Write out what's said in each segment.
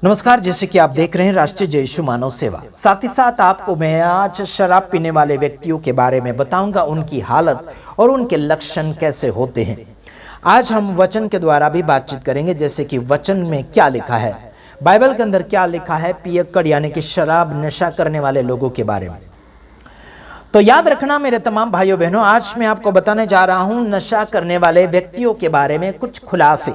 नमस्कार, जैसे कि आप देख रहे हैं राष्ट्रीय जय यीशु मानव सेवा। साथ ही साथ आपको मैं आज शराब पीने वाले व्यक्तियों के बारे में बताऊंगा, उनकी हालत और उनके लक्षण कैसे होते हैं। आज हम वचन के द्वारा भी बातचीत करेंगे, जैसे कि वचन में क्या लिखा है, बाइबल के अंदर क्या लिखा है पियक्कड़ यानी कि शराब नशा करने वाले लोगों के बारे में। तो याद रखना मेरे तमाम भाइयों बहनों, आज मैं आपको बताने जा रहा हूं नशा करने वाले व्यक्तियों के बारे में कुछ खुलासे।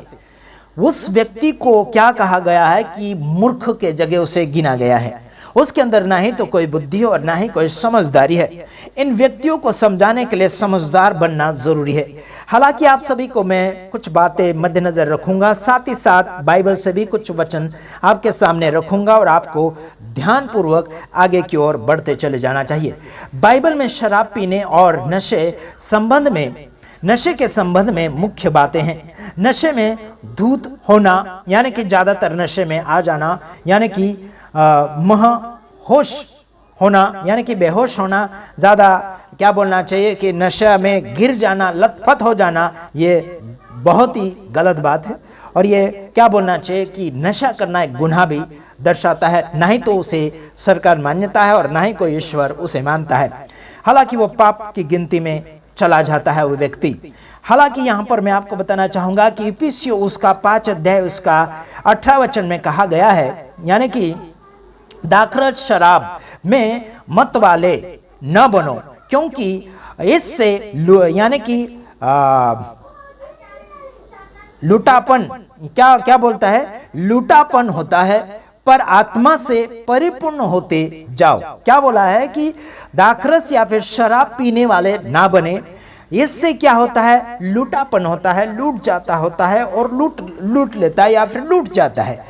उस व्यक्ति को क्या कहा गया है कि मूर्ख के जगह उसे गिना गया है। उसके अंदर ना ही तो कोई बुद्धि और ना ही कोई समझदारी है। इन व्यक्तियों को समझाने के लिए समझदार बनना जरूरी है। हालांकि आप सभी को मैं कुछ बातें मद्देनजर रखूंगा, साथ ही साथ बाइबल से भी कुछ वचन आपके सामने रखूंगा और आपको ध्यानपूर्वक आगे की ओर बढ़ते चले जाना चाहिए। बाइबल में शराब पीने और नशे के संबंध में मुख्य बातें हैं। नशे में धूत होना यानी कि ज्यादातर नशे में आ जाना, यानी कि होश होना यानी कि बेहोश होना, ज्यादा क्या बोलना चाहिए कि नशा में गिर जाना, लथपथ हो जाना, ये बहुत ही गलत बात है। और ये क्या बोलना चाहिए कि नशा करना एक गुनाह भी दर्शाता है। ना ही तो उसे सरकार मान्यता है और ना ही कोई ईश्वर उसे मानता है। हालांकि वो पाप की गिनती में चला जाता है वो व्यक्ति। हालांकि यहां पर मैं आपको बताना चाहूंगा कि इफिसियों उसका 5 अध्याय उसका 18 वचन में कहा गया है, यानी कि दाखरस शराब में मत वाले न बनो, क्योंकि इससे यानी कि लूटापन क्या बोलता है, लूटापन होता है, पर आत्मा से परिपूर्ण होते जाओ। क्या बोला है कि दाखरस या फिर शराब पीने वाले ना बने। इससे क्या होता है, लूटापन होता है, लूट जाता होता है और लूट लेता है या फिर लूट जाता है।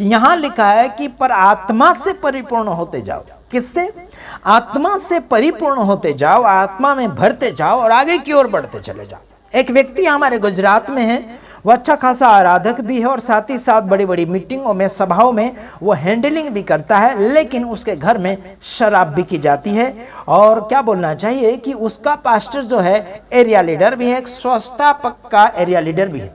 यहां लिखा है कि पर आत्मा से परिपूर्ण होते जाओ। किससे? आत्मा से परिपूर्ण होते जाओ, आत्मा में भरते जाओ और आगे की ओर बढ़ते चले जाओ। एक व्यक्ति हमारे गुजरात में है, वो अच्छा खासा आराधक भी है और साथ ही साथ बड़ी बड़ी मीटिंगों में, सभाओं में वो हैंडलिंग भी करता है, लेकिन उसके घर में शराब भी की जाती है। और क्या बोलना चाहिए कि उसका पास्टर जो है एरिया लीडर भी है, एक संस्थापक का एरिया लीडर भी है।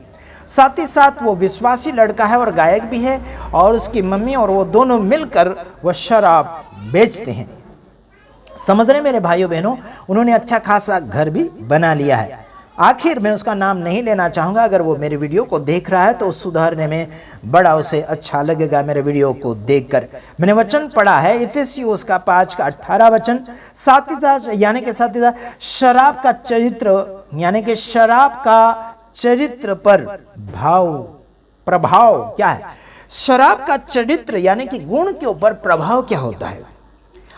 साथ ही साथ वो विश्वासी लड़का है और गायक भी है, और उसकी मम्मी और वो दोनों मिलकर वो शराब बेचते हैं। समझ रहे मेरे भाइयों बहनों, उन्होंने अच्छा खासा घर भी बना लिया है। आखिर मैं उसका नाम नहीं लेना चाहूंगा, अगर वो मेरे वीडियो को देख रहा है तो सुधारने में बड़ा उसे अच्छा लगेगा मेरे वीडियो को देखकर। मैंने वचन पढ़ा है इफिसियों उसका 5 का 18 वचन। साथ ही साथ शराब का चरित्र यानी कि शराब का चरित्र पर प्रभाव क्या है। शराब का चरित्र यानी कि गुण के ऊपर प्रभाव क्या होता है।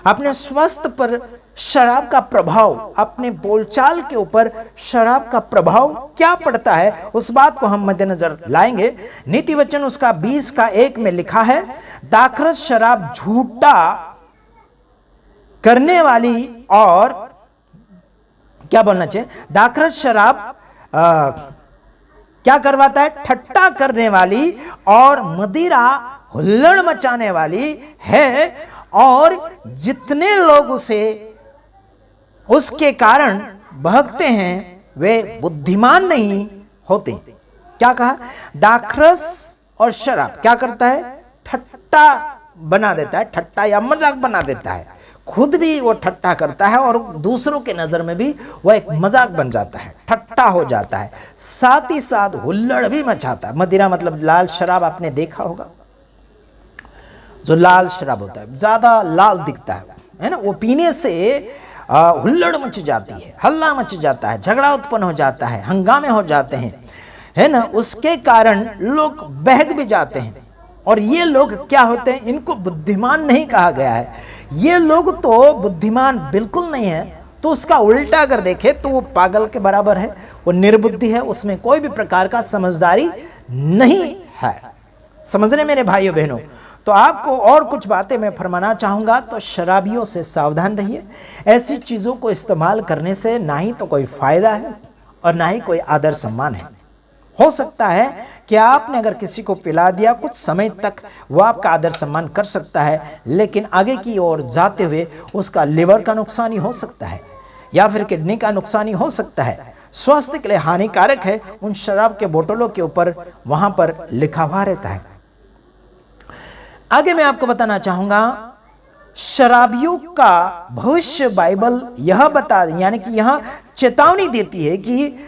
अपने स्वास्थ्य पर शराब का प्रभाव, अपने बोलचाल के ऊपर शराब का प्रभाव क्या पड़ता है, उस बात को हम मद्देनजर लाएंगे। नीति वचन उसका 20 का 1 में लिखा है, दाखरस शराब झूठा करने वाली और क्या बोलना चाहिए, दाखरस शराब क्या करवाता है, ठट्टा करने वाली और मदिरा हुल्लड़ मचाने वाली है, और जितने लोग उसके कारण बहकते हैं वे बुद्धिमान नहीं होते। क्या कहा, दाखरस और शराब क्या करता है, ठट्टा बना देता है, ठट्टा या मजाक बना देता है। खुद भी वो ठट्टा करता है और दूसरों के नजर में भी वो एक मजाक बन जाता है, ठट्टा हो जाता है। साथ ही साथ हुल्लड़ भी मचाता है। मदिरा मतलब लाल शराब, आपने देखा होगा, जो लाल शराब होता है, ज्यादा लाल दिखता है ना, वो पीने से हुल्लड़ मच जाती है, हल्ला मच जाता है, झगड़ा उत्पन्न हो जाता है, हंगामे हो जाते हैं, है ना। उसके कारण लोग बहक भी जाते हैं। और ये लोग क्या होते हैं, इनको बुद्धिमान नहीं कहा गया है। ये लोग तो बुद्धिमान बिल्कुल नहीं है, तो उसका उल्टा अगर देखे तो वो पागल के बराबर है, वो निर्बुद्धि है, उसमें कोई भी प्रकार का समझदारी नहीं है। समझ रहे मेरे भाइयों बहनों। तो आपको और कुछ बातें मैं फरमाना चाहूंगा, तो शराबियों से सावधान रहिए। ऐसी चीजों को इस्तेमाल करने से ना ही तो कोई फायदा है और ना ही कोई आदर सम्मान है। हो सकता है कि आपने अगर किसी को पिला दिया, कुछ समय तक वो आपका आदर सम्मान कर सकता है, लेकिन आगे की ओर जाते हुए उसका लिवर का नुकसान ही हो सकता है या फिर किडनी का नुकसान ही हो सकता है। स्वास्थ्य के लिए हानिकारक है। उन शराब के बोतलों के ऊपर वहां पर लिखा हुआ रहता है। आगे मैं आपको बताना चाहूंगा, शराबियों का भविष्य बाइबल यह यानी कि यह चेतावनी देती है कि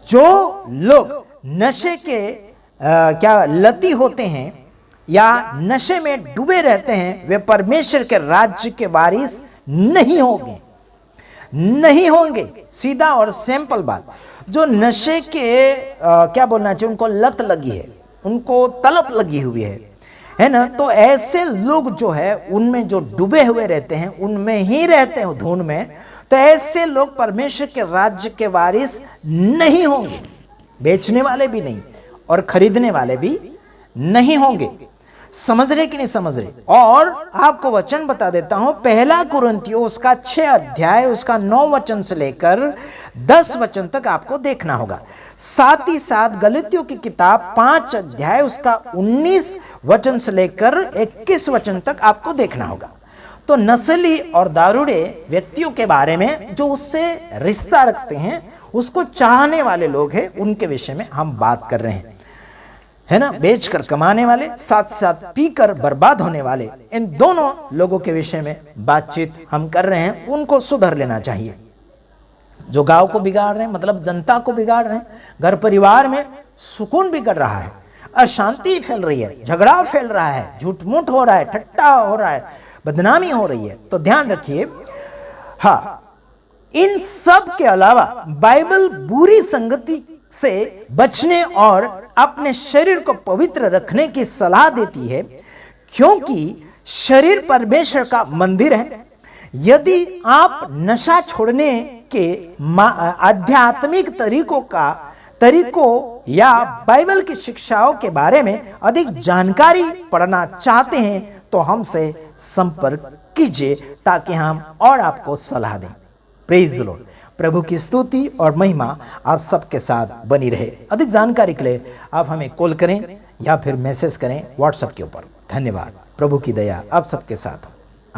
जो लोग नशे के लती होते हैं या नशे में डूबे रहते हैं, वे परमेश्वर के राज्य के वारिस नहीं होंगे। सीधा और सिंपल बात। जो नशे के बोलना चाहिए, उनको लत लगी है, उनको तलब लगी हुई है ना, तो ऐसे लोग जो है उनमें जो डूबे हुए रहते हैं, उनमें ही रहते हैं धुन में, तो ऐसे लोग परमेश्वर के राज्य के वारिस नहीं होंगे। बेचने वाले भी नहीं और खरीदने वाले भी नहीं होंगे। समझ रहे कि नहीं समझ रहे? और आपको वचन बता देता हूं, पहला कुरिन्थियों उसका 6 अध्याय उसका 9 वचन से लेकर 10 वचन तक आपको देखना होगा। साथ ही साथ गलातियों की किताब 5 अध्याय उसका 19 वचन से लेकर 21 वचन तक आपको देखना होगा। तो नस्ली और दारूड़े व्यक्तियों के बारे में, जो उससे रिश्ता रखते हैं, उसको चाहने वाले लोग हैं, उनके विषय में हम बात कर रहे हैं, है ना। बेचकर कमाने वाले, साथ साथ पीकर बर्बाद होने वाले, इन दोनों लोगों के विषय में बातचीत हम कर रहे हैं। उनको सुधर लेना चाहिए। जो गांव को बिगाड़ रहे हैं, मतलब जनता को बिगाड़ रहे हैं, घर परिवार में सुकून बिगड़ रहा है, अशांति फैल रही है, झगड़ा फैल रहा है, झूठ मूठ हो रहा है, ठट्टा हो रहा है, बदनामी हो रही है, तो ध्यान रखिए। हाँ, इन सब के अलावा बाइबल बुरी संगति से बचने और अपने शरीर को पवित्र रखने की सलाह देती है, क्योंकि शरीर परमेश्वर का मंदिर है। यदि आप नशा छोड़ने के आध्यात्मिक तरीकों या बाइबल की शिक्षाओं के बारे में अधिक जानकारी पढ़ना चाहते हैं, तो हमसे संपर्क कीजिए ताकि हम और आपको सलाह दें। Praise the Lord. प्रभु की स्तुति और महिमा आप सबके साथ बनी रहे। अधिक जानकारी के लिए आप हमें कॉल करें या फिर मैसेज करें व्हाट्सएप के ऊपर। धन्यवाद। प्रभु की दया आप सबके साथ हो।